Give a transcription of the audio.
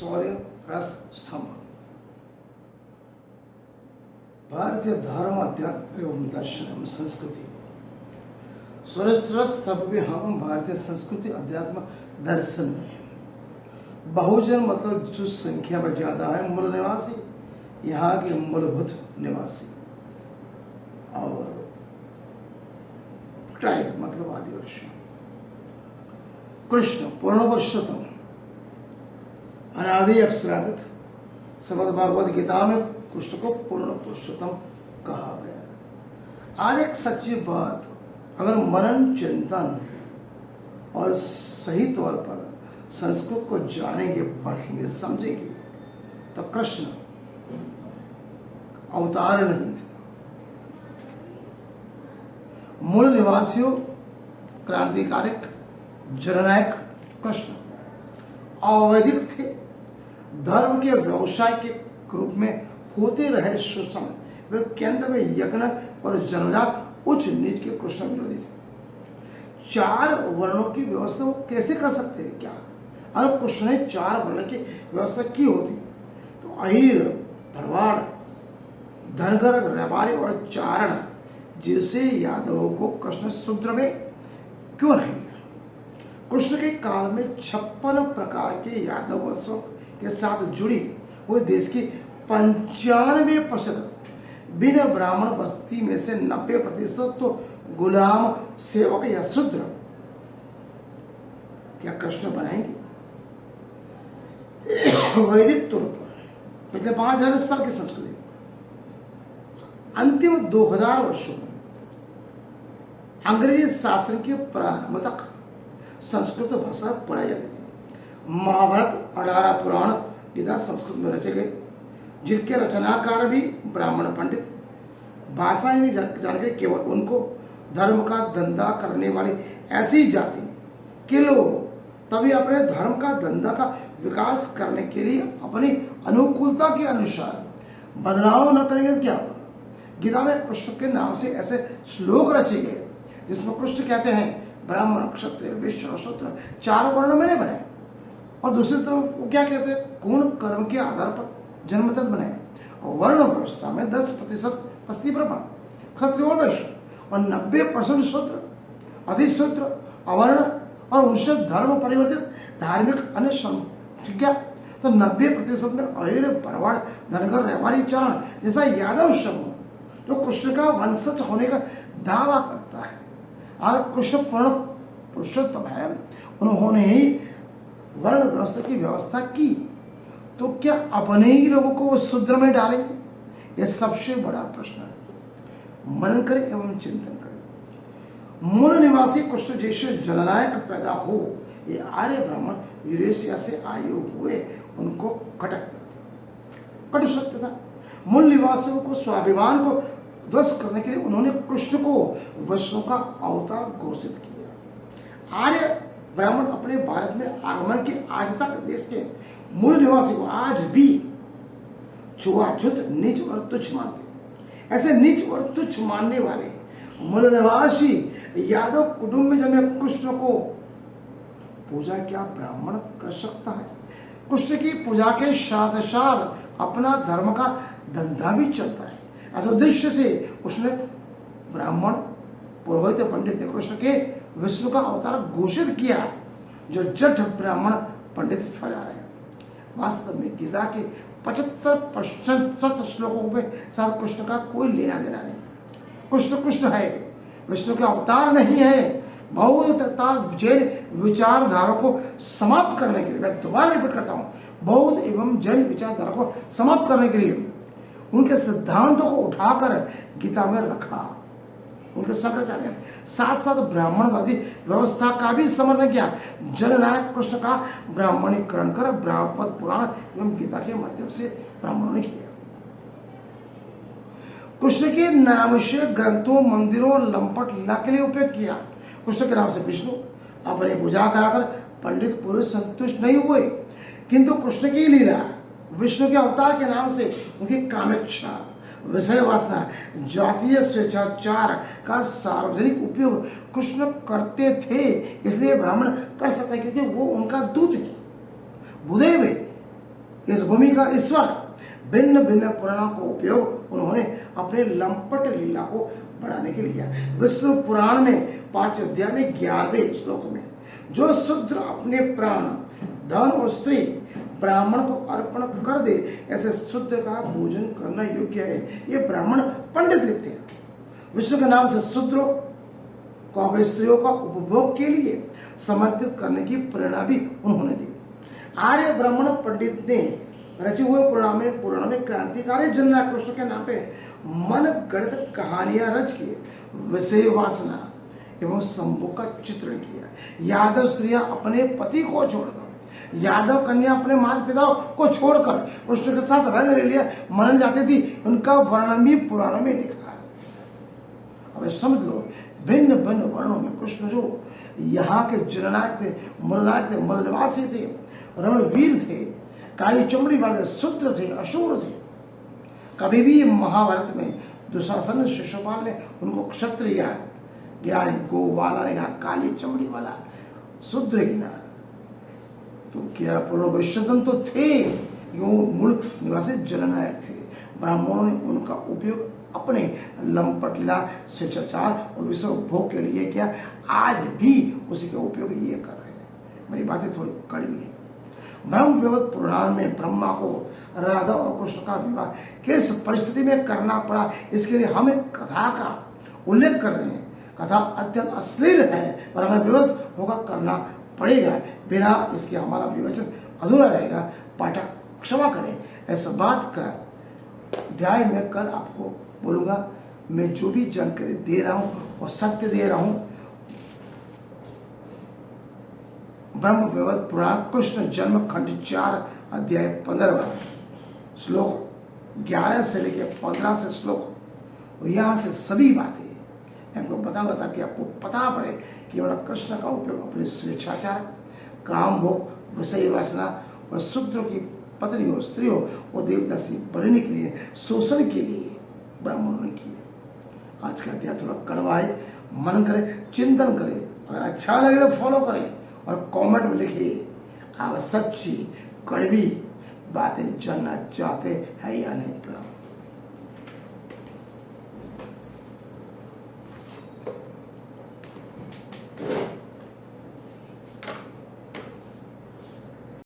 शौर्य रस स्तंभ। भारतीय धर्म अध्यात्म एवं दर्शन एवं संस्कृति। शौर्य रस स्तंभ भी हम भारतीय संस्कृति अध्यात्म दर्शन में बहुजन मतलब जो संख्या में ज्यादा है मूल निवासी, यहाँ के मूलभूत निवासी, और ट्राइब मतलब आदिवासी। कृष्ण पूर्ण पुरुषोत्तम अनादि अक्षरादित। श्रीमद् भागवत गीता में कृष्ण को पूर्ण पुरुषोत्तम कहा गया। आज एक सच्ची बात, अगर मनन चिंतन और सही तौर पर संस्कृत को जानेंगे, परखेंगे, समझेंगे तो कृष्ण अवतार नहीं थे, मूल निवासियों, क्रांतिकारिक जननायक कृष्ण अवैदिक थे। धर्म के व्यवसाय के रूप में होते रहे शोषण, वे केंद्र में यज्ञ और जन्मजात उच्च नीच के कृष्ण विरोधी थे। 4 वर्णों की व्यवस्था वो कैसे कर सकते हैं? क्या अगर कृष्ण ने 4 वर्ण की व्यवस्था की होती तो अहीर, भरवाड़, धनगर, व्यापारी और चारण जैसे यादवों को कृष्ण शूद्र में क्यों नहीं? कृष्ण के काल में 56 प्रकार के यादव वंशों के साथ जुड़ी हुई देश की 95% बिना ब्राह्मण बस्ती में से 90% तो गुलाम, सेवक या शूद्र। क्या कृष्ण बनाएंगे? वैदिक तौर पर पिछले 5000 साल की संस्कृति, अंतिम 2000 वर्षों में अंग्रेजी शासन के प्रारंभ तक संस्कृत भाषा पढ़ाई जाती थी। महाभारत, 18 पुराण, गीता संस्कृत में रचे गए, जिनके रचनाकार भी ब्राह्मण पंडित। भाषा में जानकर केवल उनको धर्म का धंधा करने वाली ऐसी जाति के लोग तभी अपने धर्म का धंधा का विकास करने के लिए अपनी अनुकूलता के अनुसार बदलाव न करेंगे क्या होगा? गीता में कृष्ण के नाम से ऐसे श्लोक रचे गए जिसमें कृष्ण कहते हैं ब्राह्मण, क्षत्रिय, वैश्य और शूद्र 4 वर्ण मैंने बनाए, और दूसरी तरफ वो क्या कहते हैं? गुण कर्म के आधार पर जन्मतः बनाए। और वर्ण व्यवस्था में 10% पस्ती ब्राह्मण, क्षत्रिय और वैश्य, और 90% शूद्र, अधिशूद्र, अवर्ण, और उनसे धर्म परिवर्तित धार्मिक अन्य संख्या तो 90% में अहीर, भरवाड़, धनगर, व्यापारी, चारण जैसा यादव समूह जो कृष्ण का वंशज होने का दावा करता है। आज कृष्ण पूर्ण पुरुषोत्तम है, उन्होंने ही वर्ण व्यवस्था की व्यवस्था की, तो क्या अपने ही लोगों को वो शूद्र में डालेंगे? यह सबसे बड़ा प्रश्न है। मनन करें एवं चिंतन करें। मूल निवासी कृष्ण जैसे जननायक पैदा हो, ये आर्य ब्राह्मण यूरेशिया से आए हुए उनको कटु सत्य था। मूल निवासियों को स्वाभिमान को ध्वस्त करने के लिए उन्होंने कृष्ण को वैष्णव का अवतार घोषित किया। आर्य ब्राह्मण अपने भारत में आगमन के आज तक देश के मूल निवासी को आज भी छुआछूत, नीच और तुच्छ मानते। ऐसे नीच और तुच्छ मानने वाले मूल निवासी यादव कुटुंब में जन्मे कृष्ण को पूजा क्या ब्राह्मण कर सकता है? कृष्ण की पूजा के साथ साथ अपना धर्म का धंधा भी चलता है। ऐसे उद्देश्य से उसने ब्राह्मण, पुरोहित, पंडित कृष्ण के विष्णु का अवतार घोषित किया, जो जठ ब्राह्मण पंडित फैला रहे हैं। वास्तव में गीता के 75% श्लोकों में साथ कृष्ण का कोई लेना देना नहीं। कृष्ण कृष्ण है, विष्णु का अवतार नहीं है। बौद्ध तथा जैन विचारधारा को समाप्त करने के लिए, मैं दोबारा रिपीट करता हूँ, बौद्ध एवं जैन विचारधारा को समाप्त करने के लिए उनके सिद्धांतों को उठाकर गीता में रखा। उनके शंकराचार्य ने साथ साथ ब्राह्मणवादी व्यवस्था का भी समर्थन किया। जननायक कृष्ण का ब्राह्मणीकरण कर ब्रह्मपद पुराण एवं गीता के माध्यम से ब्राह्मणों ने किया। कृष्ण के नाम से ग्रंथों, मंदिरों, लंपट लीला के लिए उपयोग किया। कृष्ण के नाम से विष्णु अपनी पूजा कराकर पंडित पुरुष संतुष्ट नहीं हुए, किंतु कृष्ण की लीला, विष्णु के अवतार के नाम से उनकी कामेच्छा, विषय वासना, जातीय स्वेच्छाचार का सार्वजनिक उपयोग कृष्ण करते थे, इसलिए ब्राह्मण कर सकते, क्योंकि वो उनका दूत है। भूदेव इस भूमि का ईश्वर भिन्न भिन्न पुराणों का उपयोग उन्होंने अपने लंपट लीला को बढ़ाने के लिए किया। विष्णु पुराण में 5 अध्याय में 11वें श्लोक में जो शूद्र अपने प्राण धन और स्त्री ब्राह्मण को अर्पण कर दे ऐसे शूद्र का भोजन करना योग्य है, ये ब्राह्मण पंडित लिखते हैं। विष्णु के नाम से शूद्रों को अपनी स्त्रियों का उपभोग के लिए समर्पित करने की प्रेरणा भी उन्होंने दी। आर्य ब्राह्मण पंडित ने रचे हुए पुराण में क्रांतिकारी जननायक कृष्ण के नाम पे मन गढ़ कहानियां रच के विषय वासना एवं संभोग का चित्रण किया। यादव स्त्रियां अपने पति को छोड़कर, यादव कन्या अपने माता पिता को छोड़कर कृष्ण के साथ रंग ले लिया मन जाती थी, उनका वर्णन भी पुराणों में लिखा है। अब समझ लो, भिन्न भिन्न वर्णों में कृष्ण जो यहाँ के जननायक थे, मूल निवासी थे, रणवीर थे, काली चमड़ी वाले, शूद्र थे, अशूर थे। कभी भी महाभारत में दुशासन शिशुपाल ने उनको क्षत्रिय गिरा, गोवाला ने कहा काली चमड़ी वाला, शूद्र गिना। तो क्या पुनर्विश्वदन तो थे, वो मूल निवासी जननायक थे। ब्राह्मणों ने उनका उपयोग अपने लंपट लीला, शिष्टाचार और विषय उपभोग के लिए किया। आज भी उसी का उपयोग ये कर रहे हैं। मेरी बातें थोड़ी कड़वी है। ब्रह्म वैवर्त पुराण में ब्रह्मा को राधा और कृष्ण का विवाह किस परिस्थिति में करना पड़ा, इसके लिए हम एक कथा का उल्लेख कर रहे हैं। कथा अत्यंत अश्लील है और हमें विवश होकर करना पड़ेगा, बिना इसके हमारा विवेचन अधूरा रहेगा। पाठक क्षमा करें। ऐसा बात का अध्याय में कल आपको बोलूंगा। मैं जो भी जानकारी दे रहा हूं और सत्य दे रहा हूं। ब्रह्म वैवर्त पुराण कृष्ण जन्म खंड 4 अध्याय 15 श्लोक 11 से लेकर 15 से श्लोक, और यहाँ से सभी बातें आपको बताऊंगा ताकि आपको पता पड़े कि कृष्ण का उपयोग अपने स्वेच्छाचार, काम भोग, विषय वासना और शूद्रों की पत्नी हो, स्त्री हो और देवता से बनने के लिए, शोषण के लिए ब्राह्मणों ने किया। आज का अध्याय थोड़ा कड़वा है, मन करे, चिंतन करे। अगर अच्छा लगे तो फॉलो करें और कमेंट में लिखिए आप सच्ची कड़वी बातें जानना चाहते हैं या नहीं।